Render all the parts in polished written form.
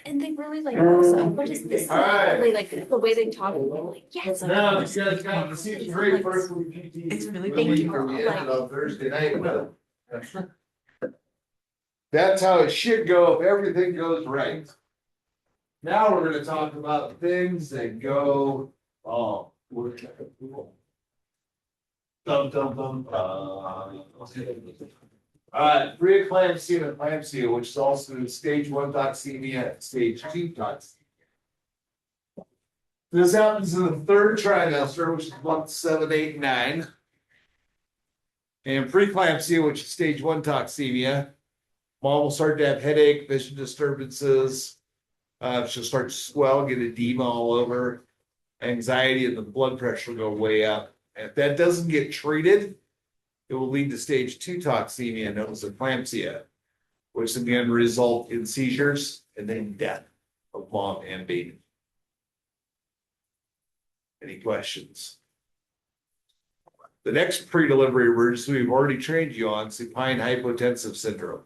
And they really like, also, what is this? All right. Really like the way they talk, like, yes. Now, you guys got the season great first. It's really Thank you. On Thursday night, but that's how it should go if everything goes right. Now we're gonna talk about things that go, oh. Dum, dum, dum, Alright, preeclampsia and eclampsia, which is also stage 1 toxemia and stage 2 toxemia. This happens in the third trimester, which is month 7, 8, 9. And preeclampsia, which is stage 1 toxemia, mom will start to have headache, vision disturbances. She'll start to swell, get edema all over, anxiety, and the blood pressure will go way up. And if that doesn't get treated, it will lead to stage 2 toxemia, known as eclampsia, which again result in seizures and then death of mom and baby. Any questions? The next pre-delivery emergency we've already trained you on, supine hypotensive syndrome.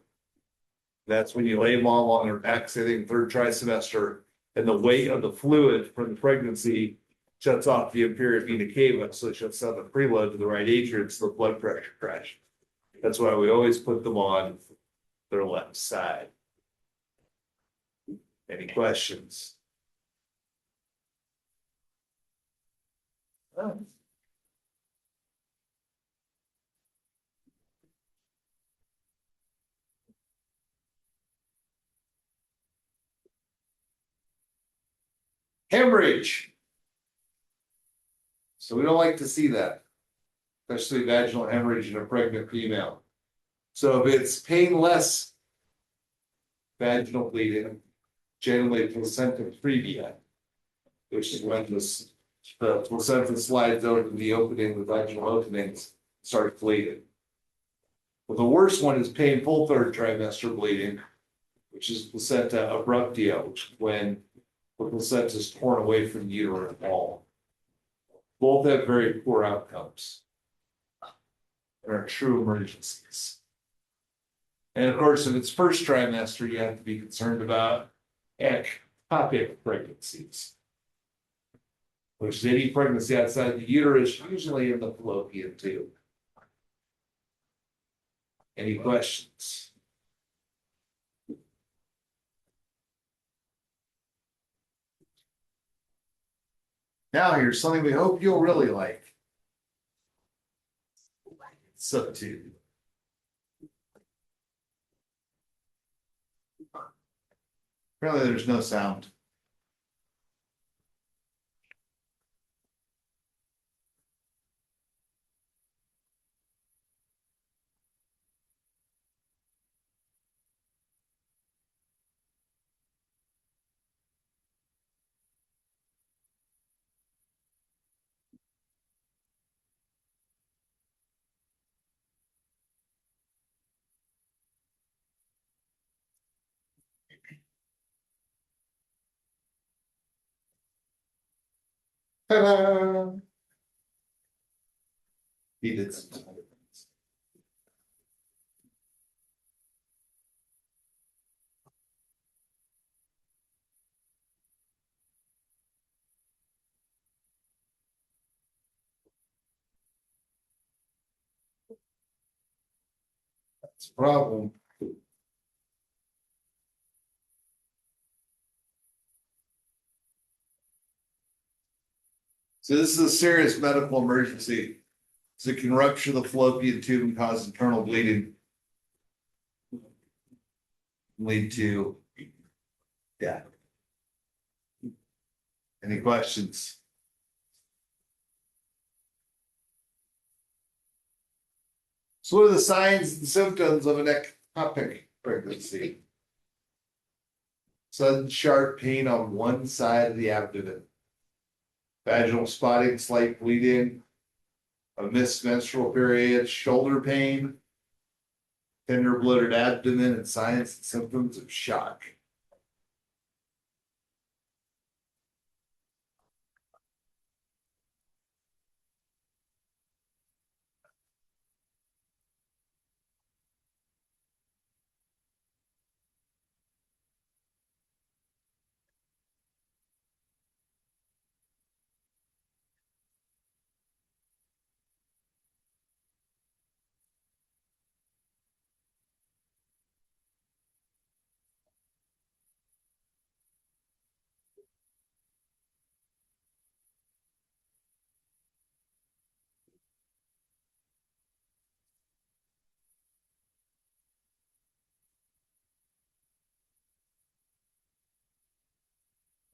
That's when you lay mom on her back, sitting third trimester, and the weight of the fluid from the pregnancy shuts off the inferior vena cava, so it shuts down the preload to the right atrium, so the blood pressure crashes. That's why we always put them on their left side. Any questions? Oh. Hemorrhage. So we don't like to see that, especially vaginal hemorrhage in a pregnant female. So if it's painless vaginal bleeding, generally placenta previa, which is when the placenta slides over the opening, the vaginal openings, start bleeding. But the worst one is painful third trimester bleeding, which is placenta abruptia, which is when the placenta is torn away from the uterine wall. Both have very poor outcomes. There are true emergencies. And of course, if it's first trimester, you have to be concerned about ectopic pregnancies, which is any pregnancy outside the uterus, usually in the fallopian tube. Any questions? Now here's something we hope you'll really like. Subtube. Apparently there's no sound. Ta-da! He did some. That's a problem. So this is a serious medical emergency. So it can rupture the fallopian tube and cause internal bleeding. Lead to death. Any questions? So what are the signs and symptoms of an ectopic pregnancy? Sudden sharp pain on one side of the abdomen. Vaginal spotting, slight bleeding, a missed menstrual period, shoulder pain, tender bloated abdomen, and signs and symptoms of shock.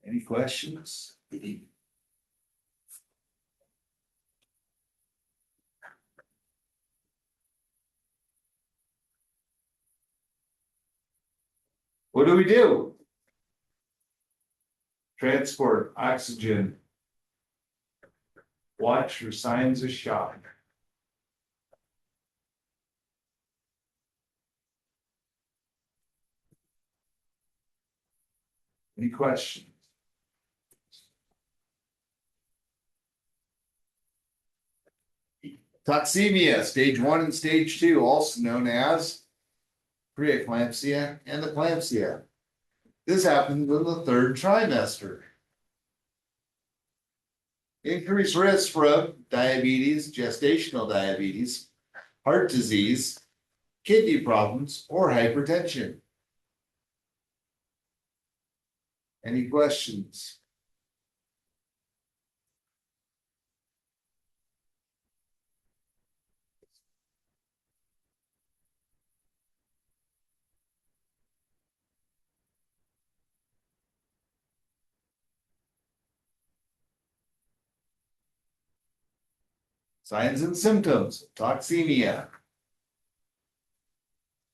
Any questions? What do we do? Transport oxygen. Watch for signs of shock. Any questions? Toxemia, stage 1 and stage 2, also known as preeclampsia and eclampsia. This happens in the 3rd trimester. Increased risk from diabetes, gestational diabetes, heart disease, kidney problems, or hypertension. Any questions? Signs and symptoms, toxemia.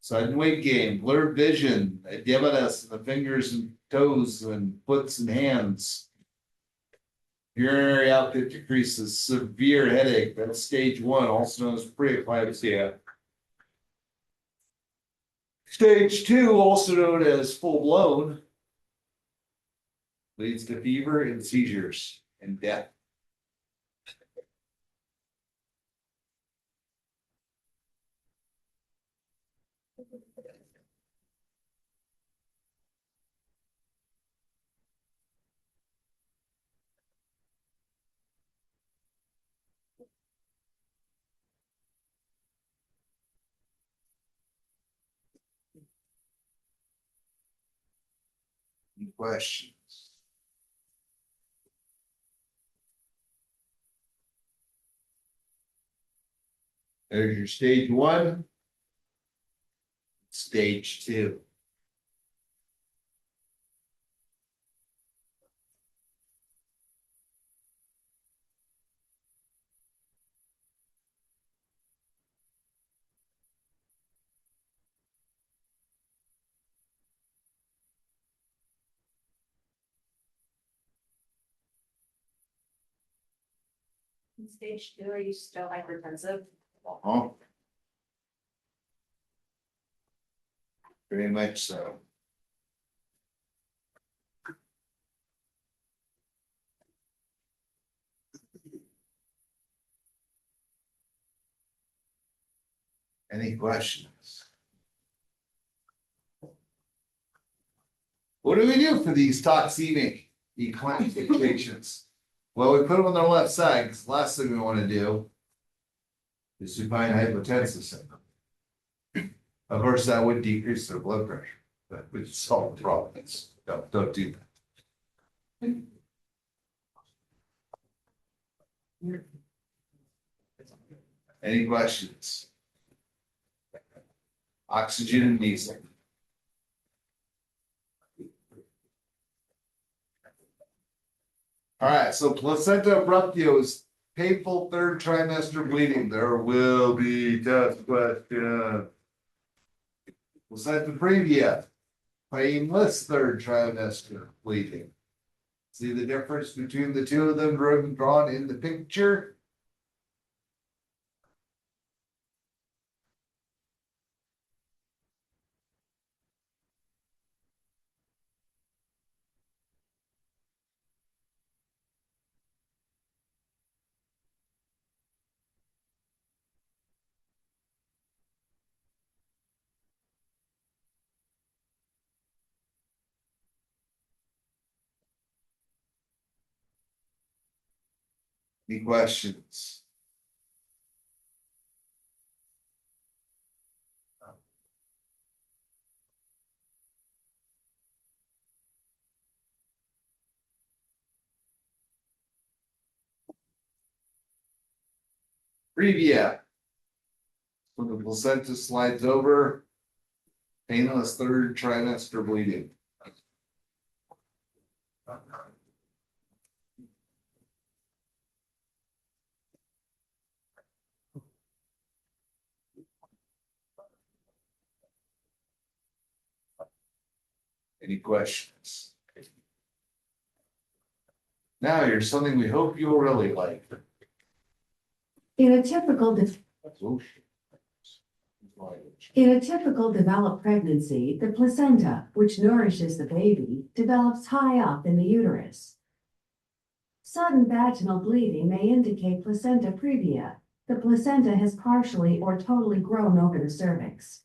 Sudden weight gain, blurred vision, edematous in the fingers and toes and foots and hands. Urinary output decreases, severe headache, that's stage 1, also known as preeclampsia. Stage 2, also known as full blown, leads to fever and seizures and death. Any questions? There's your stage 1, stage 2. In stage 2, are you still hypertensive? Uh-huh. Very much so. Any questions? What do we do for these toxemic eclamptic patients? Well, we put them on their left side, because the last thing we want to do is supine hypotensive syndrome. Of course, that would decrease their blood pressure, but would solve the problem. Don't do that. Any questions? Oxygen and diesel. All right, so placenta abruptio is painful 3rd trimester bleeding. There will be test questions. Placenta previa, painless 3rd trimester bleeding. See the difference between the two of them drawn in the picture? Any questions? Previa. When the placenta slides over, painless 3rd trimester bleeding. Any questions? Now here's something we hope you'll really like. In a typical, in a typical developed pregnancy, the placenta, which nourishes the baby, develops high up in the uterus. Sudden vaginal bleeding may indicate placenta previa. The placenta has partially or totally grown over the cervix.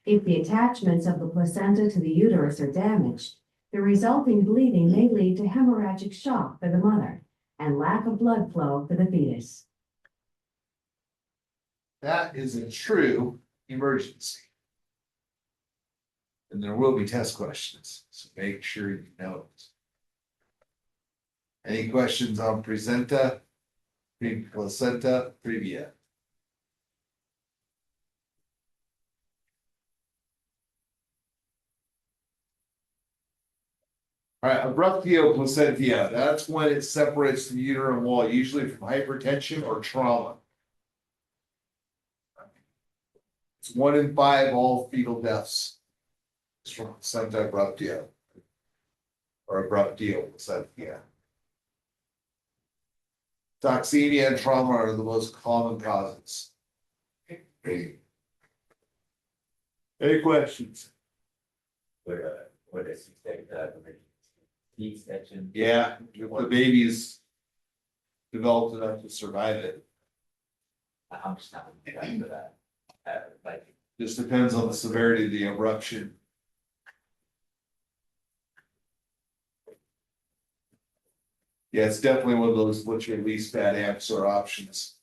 If the attachments of the placenta to the uterus are damaged, the resulting bleeding may lead to hemorrhagic shock for the mother and lack of blood flow for the fetus. That is a true emergency. And there will be test questions, so make sure you know it. Any questions on placenta previa? All right, abruptio placentia, that's when it separates the uterine wall, usually from hypertension or trauma. It's 1 in 5 all fetal deaths. It's from placenta abruptio. Or abruptio placentia. Toxemia and trauma are the most common causes. Any questions? What is that? C-section. Yeah, if the baby's developed enough to survive it, How much time would you have for that? Like, just depends on the severity of the eruption. Yeah, it's definitely one of those, what's your least bad answer options.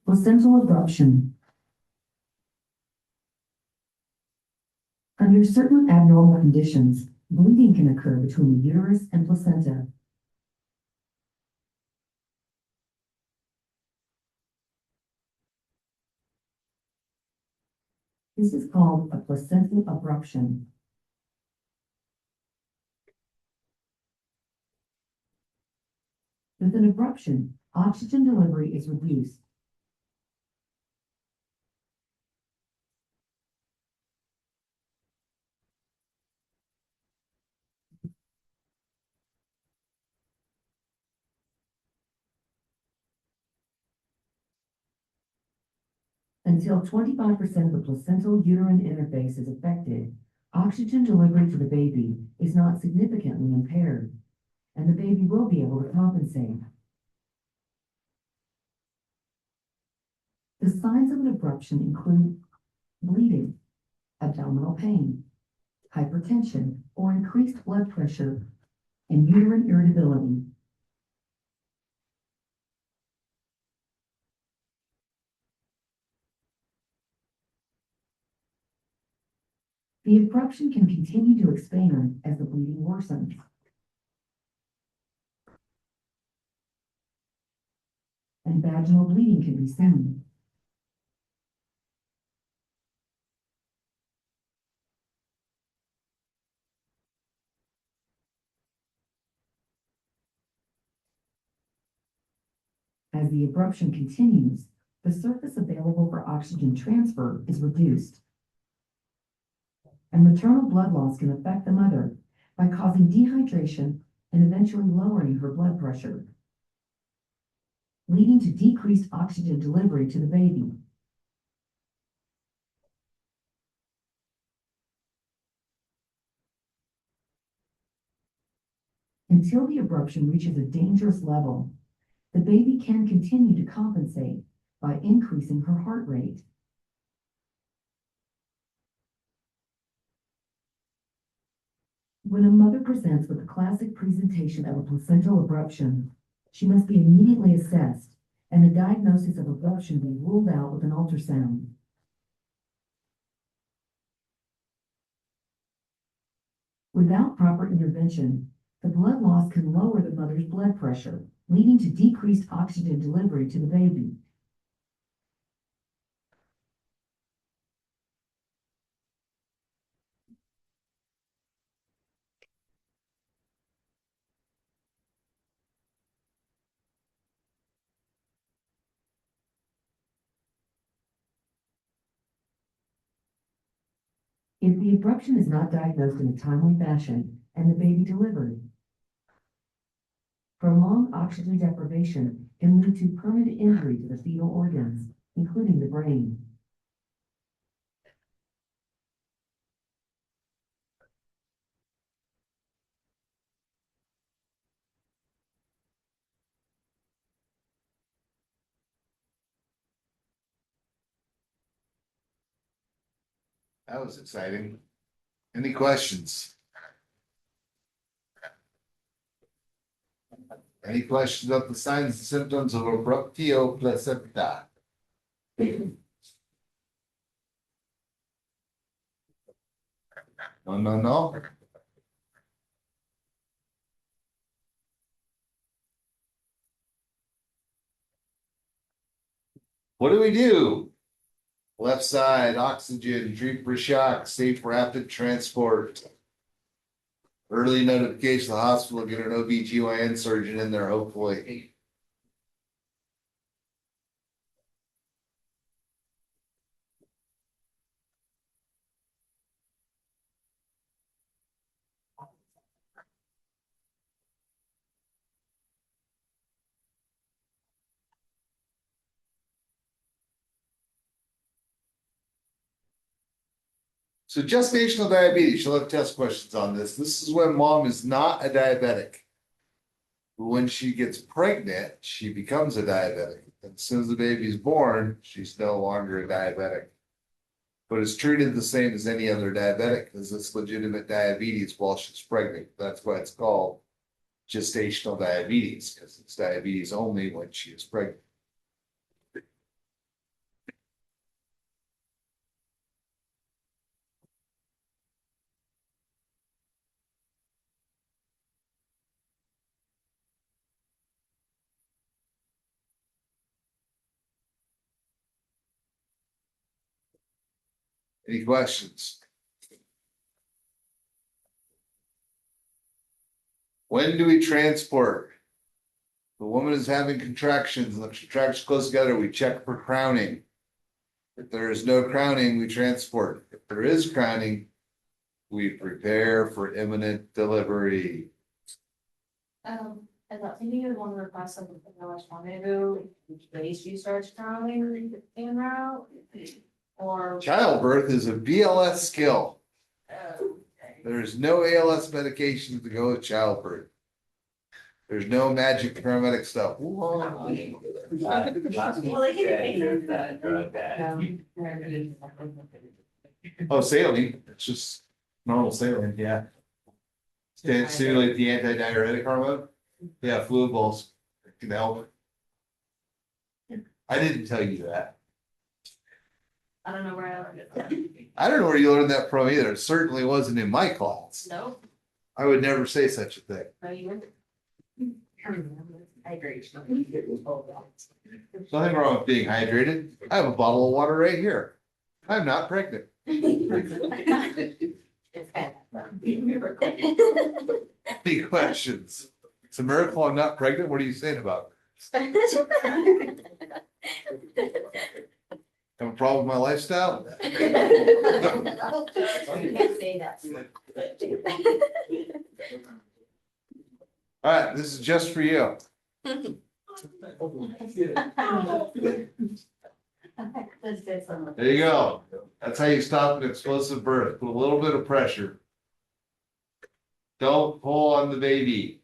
Placental abruption. Under certain abnormal conditions, bleeding can occur between the uterus and placenta. This is called a placental abruption. With an abruption, oxygen delivery is reduced. Until 25% of the placental uterine interface is affected, oxygen delivery to the baby is not significantly impaired, and the baby will be able to compensate. The signs of an abruption include bleeding, abdominal pain, hypertension or increased blood pressure, and uterine irritability. The abruption can continue to expand as the bleeding worsens. And vaginal bleeding can be seen. As the abruption continues, the surface available for oxygen transfer is reduced. And maternal blood loss can affect the mother by causing dehydration and eventually lowering her blood pressure, leading to decreased oxygen delivery to the baby. Until the abruption reaches a dangerous level, the baby can continue to compensate by increasing her heart rate. When a mother presents with a classic presentation of a placental abruption, she must be immediately assessed and the diagnosis of abruption be ruled out with an ultrasound. Without proper intervention, the blood loss can lower the mother's blood pressure, leading to decreased oxygen delivery to the baby. if the abruption is not diagnosed in a timely fashion and the baby delivered. Prolonged oxygen deprivation can lead to permanent injury to the fetal organs, including the brain. That was exciting. Any questions? Any questions about the signs and symptoms of abruptio placenta? No, no, no. What do we do? Left side, oxygen, treat for shock, safe rapid transport. Early notification of the hospital, get an OB/GYN surgeon in there, hopefully. So gestational diabetes, she'll have test questions on this. This is when mom is not a diabetic. But when she gets pregnant, she becomes a diabetic. And as soon as the baby's born, she's no longer a diabetic. But it's treated the same as any other diabetic because it's legitimate diabetes while she's pregnant. That's why it's called gestational diabetes, because it's diabetes only when she is pregnant. Any questions? When do we transport? The woman is having contractions, and the contractions close together, we check for crowning. If there is no crowning, we transport. If there is crowning, we prepare for imminent delivery. As I think you want to request something from the last one, maybe base you starts crawling in route or. Childbirth is a BLS skill. Okay. There is no ALS medication to go with childbirth. There's no magic paramedic stuff. Well, they can take That drug that. Oh, saline, it's just normal saline, yeah. Stimulate the antidiuretic hormone. Yeah, fluid balls can help. I didn't tell you that. I don't know where I learned it. I don't know where you learned that from either. It certainly wasn't in my class. No, I would never say such a thing. no, you wouldn't. I agree. There's nothing wrong with being hydrated. I have a bottle of water right here. I'm not pregnant. Any questions? It's a miracle I'm not pregnant. What are you saying about it? Have a problem with my lifestyle? You can't say that. All right, this is just for you. There you go. That's how you stop an explosive birth. Put a little bit of pressure. Don't pull on the baby.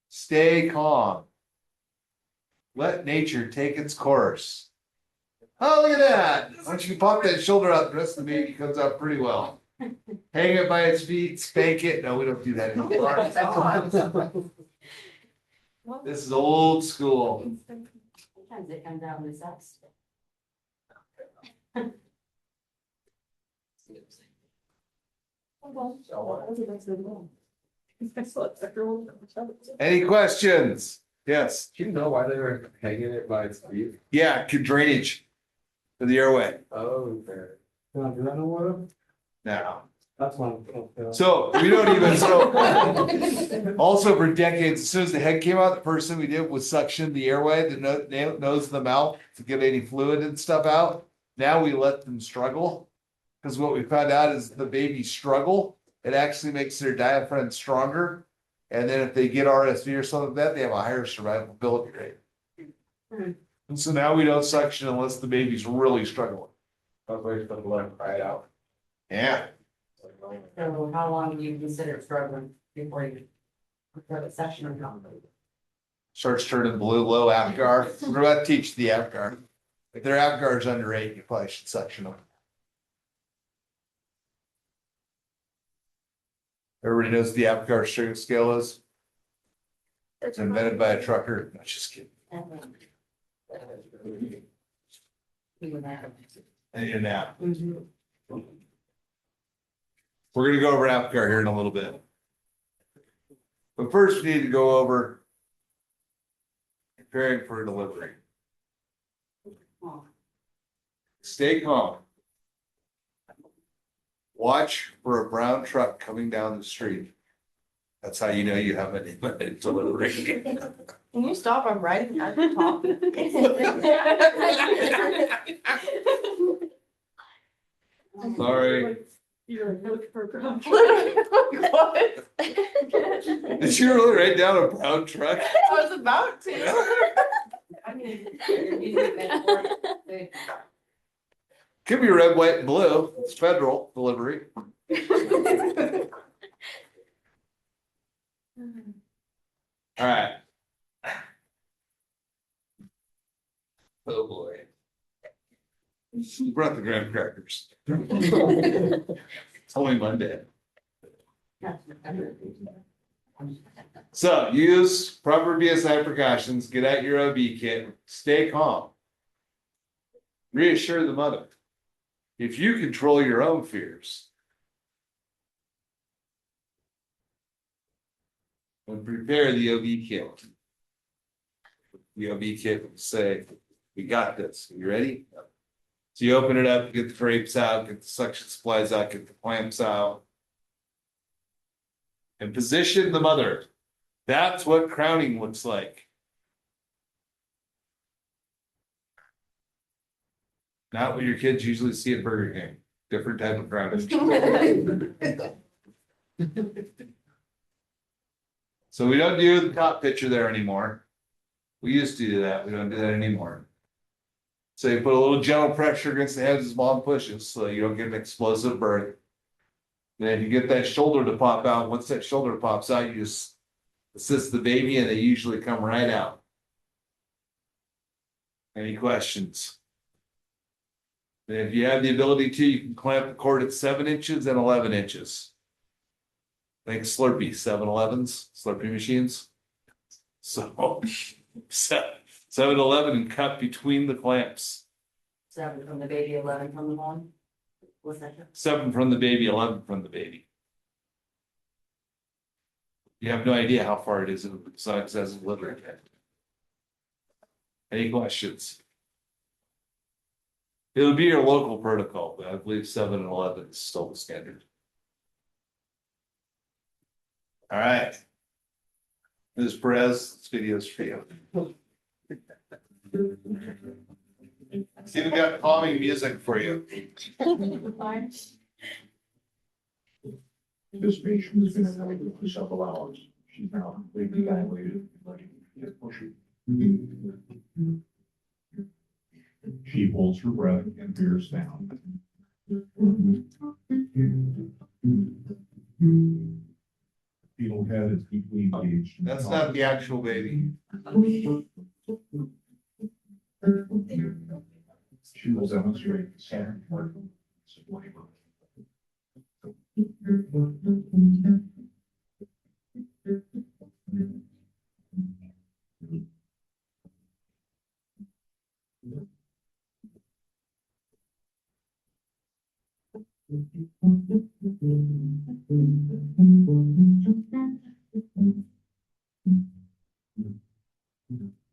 Stay calm. Let nature take its course. Oh, look at that. Once you pop that shoulder out, the rest of the baby comes out pretty well. Hang it by its feet, spank it. No, we don't do that anymore. This is old school. Sometimes it comes out with us. Any questions? Yes. Do you know why they were hanging it by its feet? Yeah, drainage for the airway. Oh, okay. Now, do I know what? Now. That's one. So we don't even, so also for decades, as soon as the head came out, the first thing we did was suction the airway, the nose and the mouth to get any fluid and stuff out. Now we let them struggle Because what we found out is the babies struggle, it actually makes their diaphragm stronger. And then if they get RSV or something like that, they have a higher survivability rate. And so now we don't suction unless the baby's really struggling. Otherwise, but let it cry out. Yeah. So how long do you consider struggling before you? Before the session comes? Starts turning blue, low Apgar. We're about to teach the Apgar. If their Apgar is under 8, you probably should suction them. Everybody knows the Apgar sugar scale is? It's invented by a trucker. No, just kidding. And now, we're gonna go over Apgar here in a little bit. But first, we need to go over preparing for delivery. Stay calm. Watch for a brown truck coming down the street. That's how you know you have an imminent delivery. Can you stop? I'm writing at the top. Sorry. You're looking for a What? Did you really write down a brown truck? I was about to. I mean, you did metaphor. Could be red, white, and blue. It's federal delivery. All right. Oh, boy. Who brought the graham crackers? It's only Monday. So use proper BSI precautions, get out your OB kit, stay calm. Reassure the mother. If you control your own fears. And prepare the OB kit. The OB kit will say, we got this. You ready? So you open it up, get the drapes out, get the suction supplies out, get the clamps out. And position the mother. That's what crowning looks like. Not what your kids usually see at Burger King. Different type of crowning. So we don't do the top picture there anymore. We used to do that. We don't do that anymore. So you put a little gentle pressure against the heads as mom pushes so you don't get an explosive birth. Then you get that shoulder to pop out. Once that shoulder pops out, you just assist the baby and they usually come right out. Any questions? And if you have the ability to, you can clamp the cord at 7 inches and 11 inches. Think Slurpee, 7-Elevens, Slurpee machines. So 7-Eleven and cut between the clamps. 7 from the baby, 11 from the mom. What's that? 7 from the baby, 11 from the baby. You have no idea how far it is in the size as a liver. Any questions? It'll be your local protocol, but I believe 7 and 11 is still the standard. All right. Ms. Perez, this video is for you. See, we got calming music for you. This patient has been in for several hours. She's now completely dilated, ready to get pushy. She holds her breath and bears down. Fetal head is deeply engaged. That's not the actual baby. She will demonstrate the center part of labor.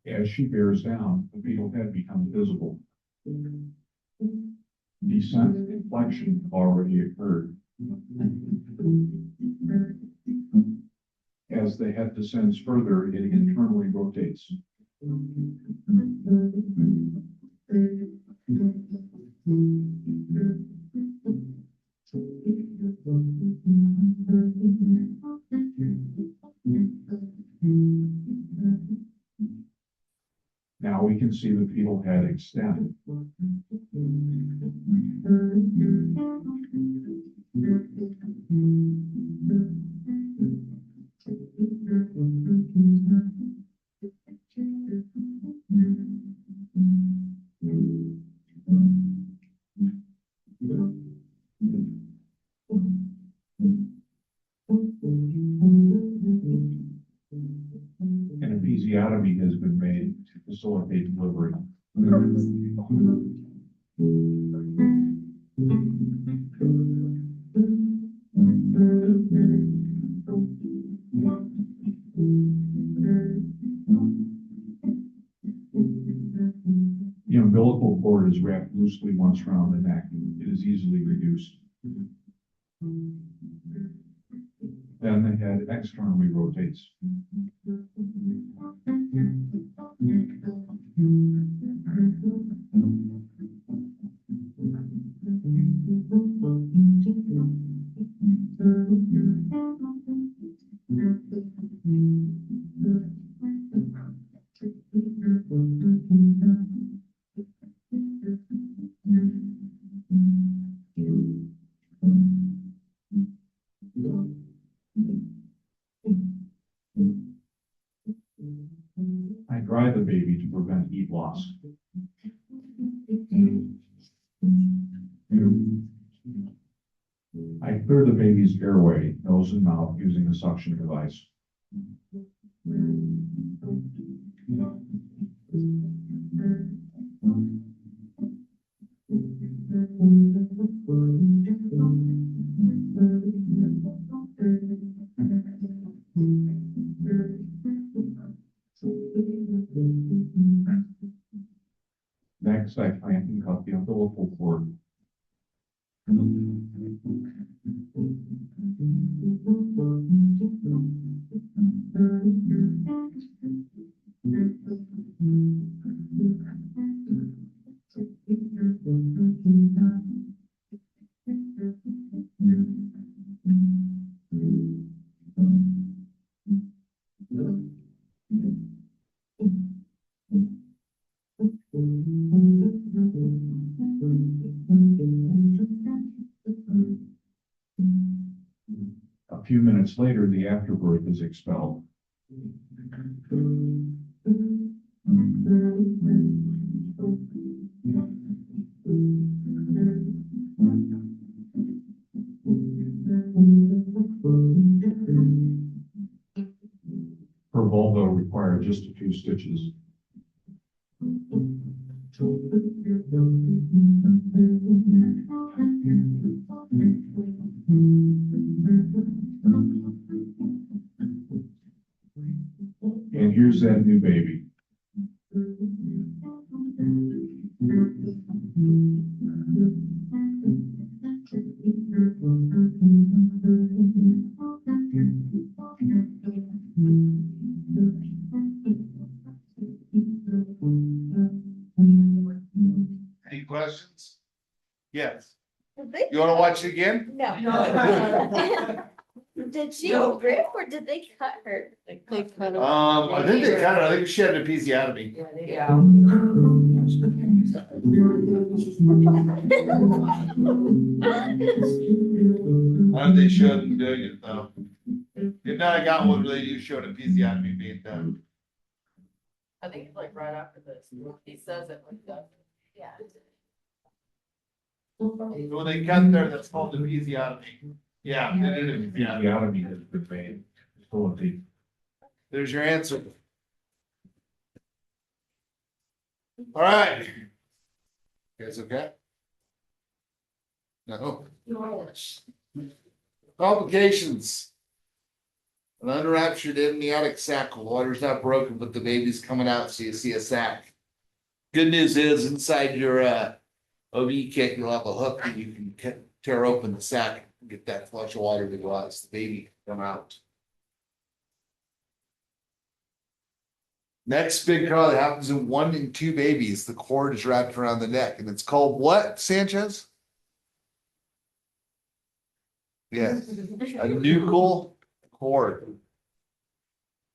As she bears down, the fetal head becomes visible. Descent and flexion have already occurred. As the head descends further, it internally rotates. Now we can see the fetal head extend. An episiotomy has been made to facilitate delivery. The umbilical cord is wrapped loosely once around the neck. It is easily reduced. Then the head externally rotates. I dry the baby to prevent heat loss. I clear the baby's airway, nose and mouth using a suction device. Next, I clamp and cut the umbilical cord. A few minutes later, the afterbirth is expelled. Her vulva required just a few stitches. And here's that new baby. Any questions? Yes. Did they? You wanna watch it again? No. Did she rip or did they cut her? They cut I think they kind of, I think she had an episiotomy. Yeah. They showed them doing it though. If not, I got one where they do show an episiotomy being done. I think it's like right after this, he says it like that. Yeah. So when they cut there, that's called an episiotomy. Yeah, they did an episiotomy. Episiotomy has been made to facilitate. There's your answer. All right. You guys okay? No. Complications. An unruptured amniotic sac, the water's not broken, but the baby's coming out, so you see a sac. Good news is inside your OB kit, you'll have a hook that you can tear open the sac and get that flush of water to go out, so the baby can come out. Next big trial that happens in 1 in 2 babies, the cord is wrapped around the neck, and it's called what, Sanchez? Yeah, a nuchal cord.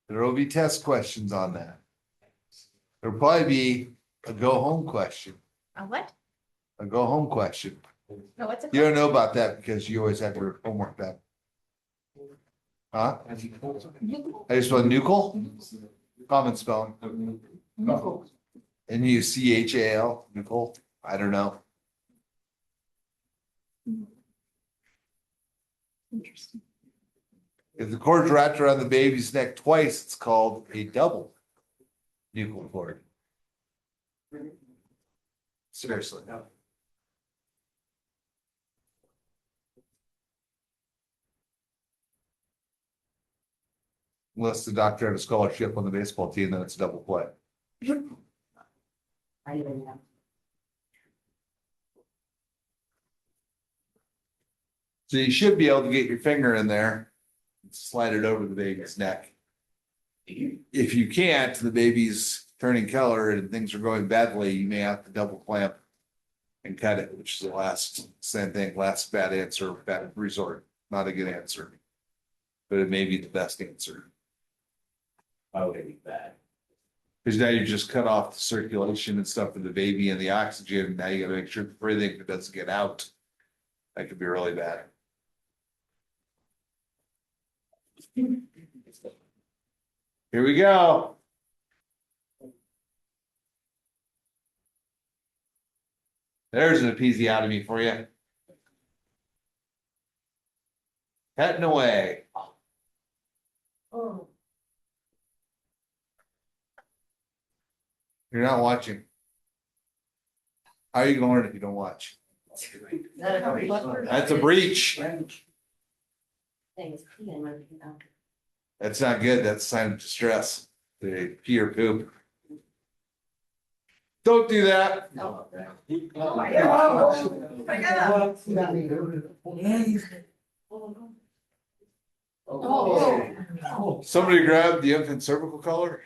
There will be test questions on that. There'll probably be a go home question, A what? a go home question. No, what's it? You don't know about that because you always have your homework done. Huh? I just spelled nuchal, common spelling. Nuchal, Nicole, I don't know. Interesting. If the cord's wrapped around the baby's neck twice, it's called a double nuchal cord. Seriously. Unless the doctor had a scholarship on the baseball team, then it's a double play. I didn't know. So you should be able to get your finger in there and slide it over the baby's neck. If you can't, the baby's turning color and things are going badly, you may have to double clamp and cut it, which is the last, same thing, last bad answer, bad resort, not a good answer. But it may be the best answer. Why would it be bad? Because now you just cut off the circulation and stuff for the baby and the oxygen. Now you gotta make sure the breathing doesn't get out. That could be really bad. Here we go. There's an episiotomy for you. Cutting away. Oh. You're not watching. How are you gonna learn if you don't watch? That's a breach. Things, peeing, you know. That's not good. That's a sign of distress. They pee or poop. Don't do that. No. Oh. Somebody grab the infant cervical collar.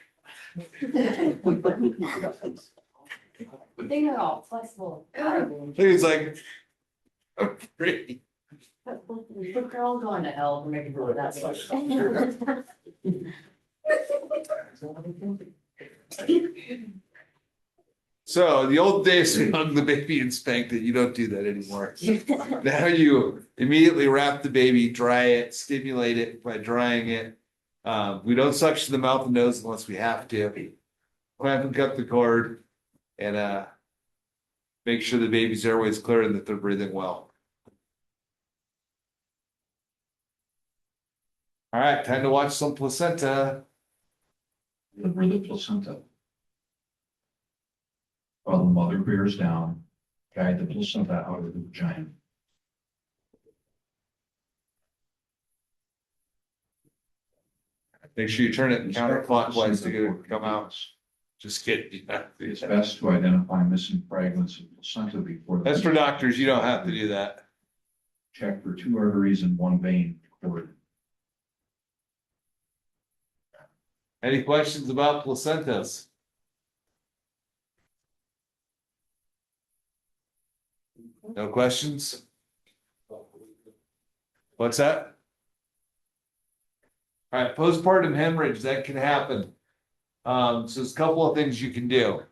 They are all flexible. I think it's like. Pretty. They're all going to hell for making sure that's. So the old days we hung the baby and spanked it. You don't do that anymore. Now you immediately wrap the baby, dry it, stimulate it by drying it. We don't suction the mouth and nose unless we have to. Clamp and cut the cord and make sure the baby's airway is clear and that they're breathing well. All right, time to watch some placenta. Deliver the placenta. While the mother bears down, guide the placenta out of the vagina. Make sure you turn it counterclockwise to get it to come out. Just kidding. It's best to identify missing fragments of placenta before. That's for doctors. You don't have to do that. Check for 2 arteries and 1 vein recorded. Any questions about placentas? No questions? What's that? All right, postpartum hemorrhage, that can happen. So there's a couple of things you can do.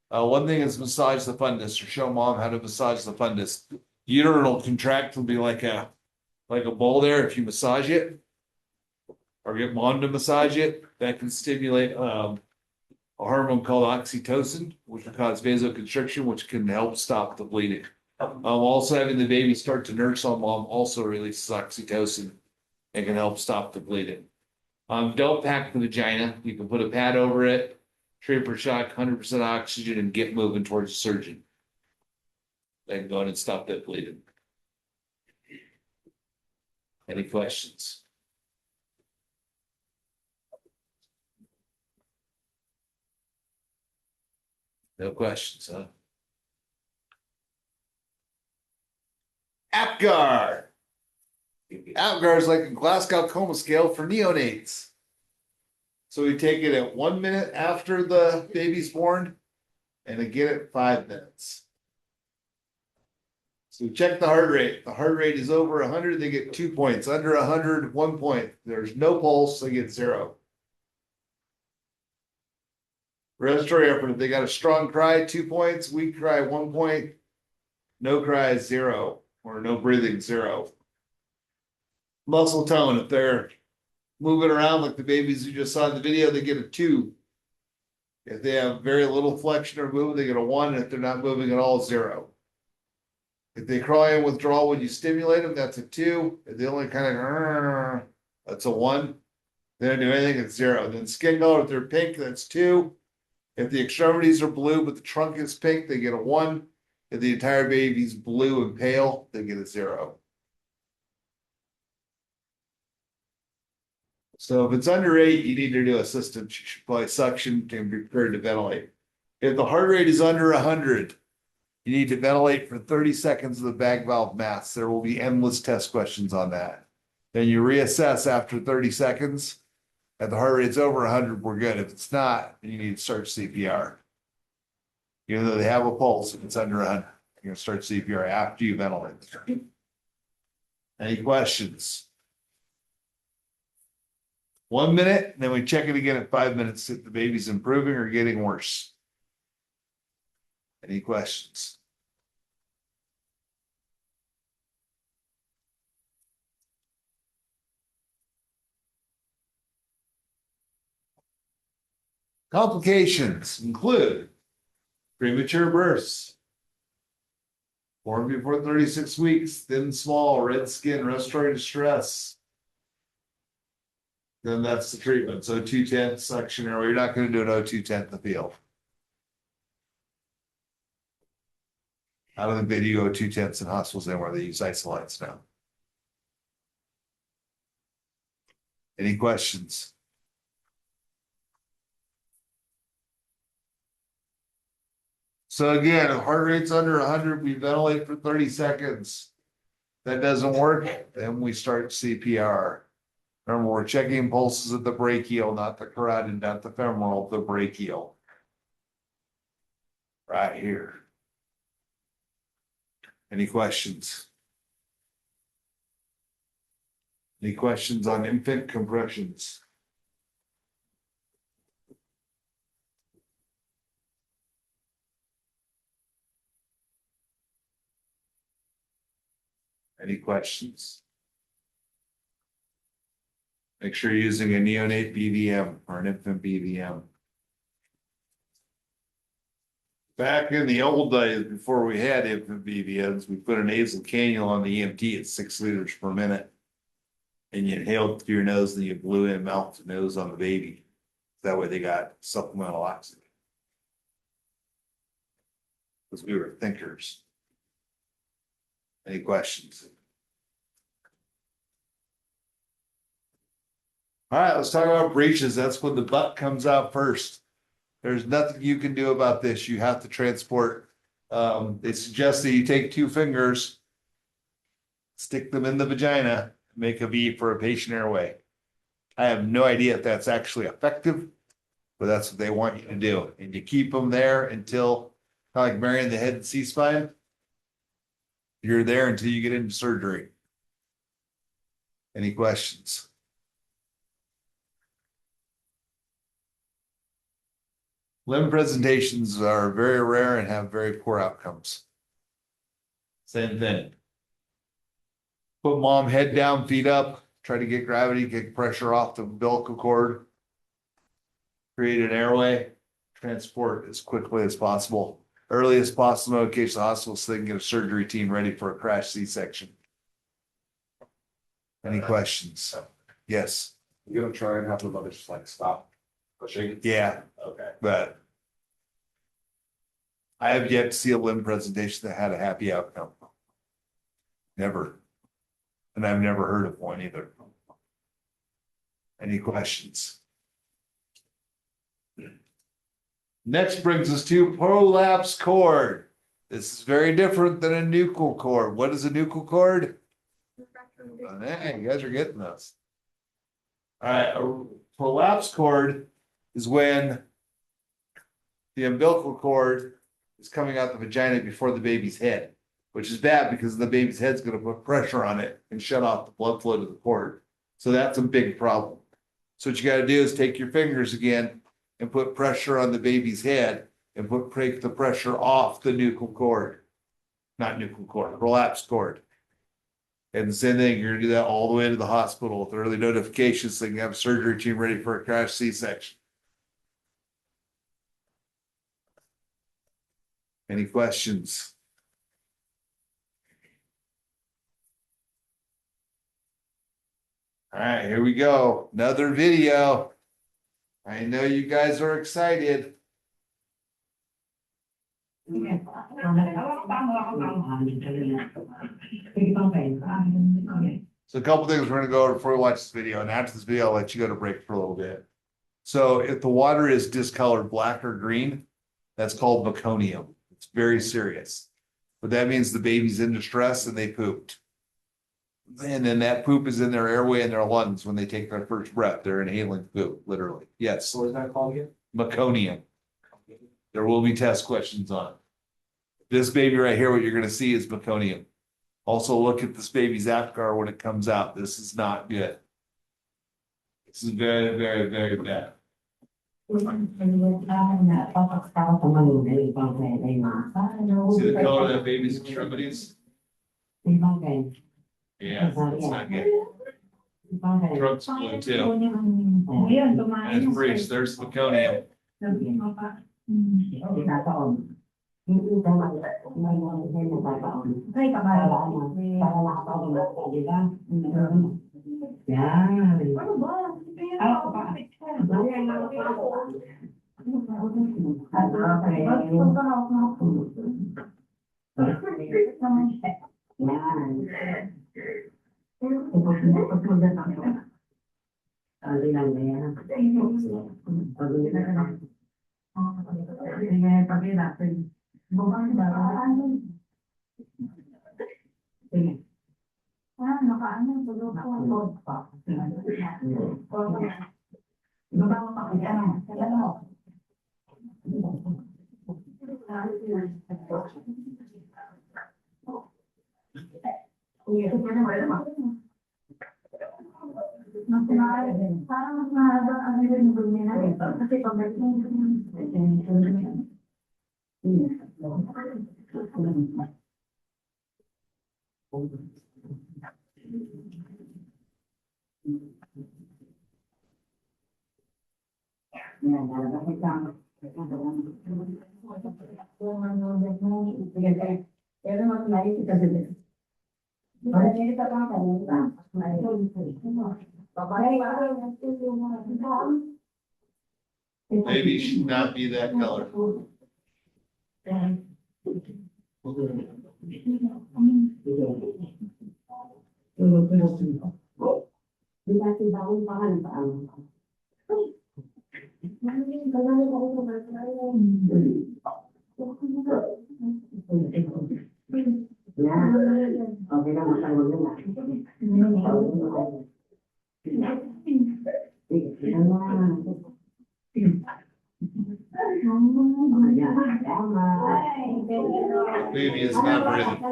One thing is massage the fundus or show mom how to massage the fundus. Uterine contract will be like a bowl there if you massage it. Or get mom to massage it. That can stimulate a hormone called oxytocin, which will cause vasoconstriction, which can help stop the bleeding. Also having the baby start to nurse on mom also releases oxytocin and can help stop the bleeding. Don't pack the vagina. You can put a pad over it, Draper shock, 100% oxygen, and get moving towards the surgeon. They can go in and stop that bleeding. Any questions? No questions, huh? APGAR. APGAR is like a Glasgow Coma scale for neonates. So we take it at 1 minute after the baby's born and again at 5 minutes. So check the heart rate. The heart rate is over 100, they get 2 points. Under 100, 1 point. There's no pulse, they get 0. Respiratory effort, if they got a strong cry, 2 points. Weak cry, 1 point. No cry, 0. Or no breathing, 0. Muscle tone, if they're moving around like the babies you just saw in the video, they get a 2. If they have very little flexion or movement, they get a 1. And if they're not moving at all, 0. If they cry and withdrawal when you stimulate them, that's a 2. If they only kind of, that's a 1. They don't do anything, it's 0. Then skin color, if they're pink, that's 2. If the extremities are blue, but the trunk is pink, they get a 1. If the entire baby's blue and pale, they get a 0. So if it's under 8, you need to do assistance. You should apply suction and be prepared to ventilate. If the heart rate is under 100, you need to ventilate for 30 seconds of the bag valve mask. There will be endless test questions on that. Then you reassess after 30 seconds. If the heart rate's over 100, we're good. If it's not, then you need to start CPR. Even though they have a pulse, if it's under 100, you're going to start CPR after you ventilate. Any questions? 1 minute, and then we check it again at 5 minutes if the baby's improving or getting worse. Any questions? Complications include premature births, born before 36 weeks, thin, small, red skin, respiratory distress. Then that's the treatment. So O2 suction, or you're not going to do an O2 in the field. I don't think they do O2 in hospitals anymore. They use isolites now. Any questions? So again, if heart rate's under 100, we ventilate for 30 seconds. That doesn't work, then we start CPR. Remember, we're checking pulses at the brachial, not the carotid, not the femoral, the brachial. Right here. Any questions? Any questions on infant compressions? Any questions? Make sure you're using a neonate BVM or an infant BVM. Back in the old days, before we had infant BVMs, we put a nasal cannula on the EMT at 6 liters per minute. And you inhaled through your nose and you blew in mouth to nose on the baby. That way they got supplemental oxygen. Because we were thinkers. Any questions? All right, let's talk about breaches. That's when the butt comes out first. There's nothing you can do about this. You have to transport. They suggest that you take 2 fingers, stick them in the vagina, make a V for a patient airway. I have no idea if that's actually effective, but that's what they want you to do. And you keep them there until, kind of like burying the head in C-spine. You're there until you get into surgery. Any questions? Limb presentations are very rare and have very poor outcomes. Same thing. Put mom head down, feet up, try to get gravity, get pressure off the umbilical cord. Create an airway, transport as quickly as possible. Early as possible, notification to the hospital so they can get a surgery team ready for a crash C-section. Any questions? Yes. You're gonna try and have the mother just like stop pushing? Yeah, Okay. but I have yet to see a limb presentation that had a happy outcome. Never. And I've never heard of one either. Any questions? Next brings us to prolapse cord. This is very different than a nuchal cord. What is a nuchal cord? Hey, you guys are getting this. All right, a prolapse cord is when the umbilical cord is coming out the vagina before the baby's head. which is bad because the baby's head's gonna put pressure on it and shut off the blood flow to the cord. So that's a big problem. So what you gotta do is take your fingers again and put pressure on the baby's head and break the pressure off the nuchal cord. Not nuchal cord, prolapse cord. And the same thing, you're gonna do that all the way to the hospital with early notification so they can have a surgery team ready for a crash C-section. Any questions? All right, here we go. Another video. I know you guys are excited. So a couple things we're gonna go over before we watch this video, and after this video, I'll let you go to break for a little bit. So if the water is discolored black or green, that's called meconium. It's very serious. But that means the baby's in distress and they pooped. And then that poop is in their airway and their lungs when they take their first breath. They're inhaling poop, literally. Yes, What is that called again? meconium. There will be test questions on it. This baby right here, what you're gonna see is meconium. Also look at this baby's APGAR when it comes out. This is not good. This is very, very, very bad. See the color of that baby's extremities? Yeah, it's not good. Throat's blue too. And it's breached. There's meconium. Baby should not be that color. Baby is not breathing.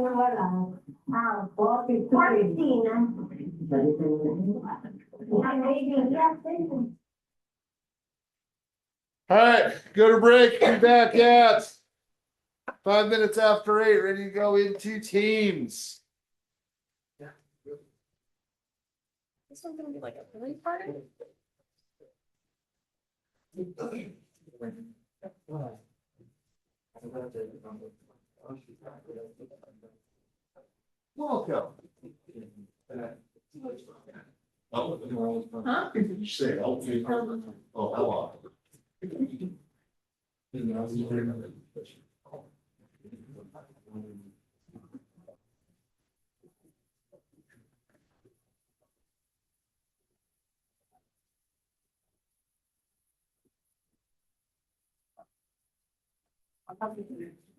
All right, go to break. Be back at 5 minutes after 8, ready to go into teams. This one's gonna be like a really party. Welcome. Huh? You say, oh, hello.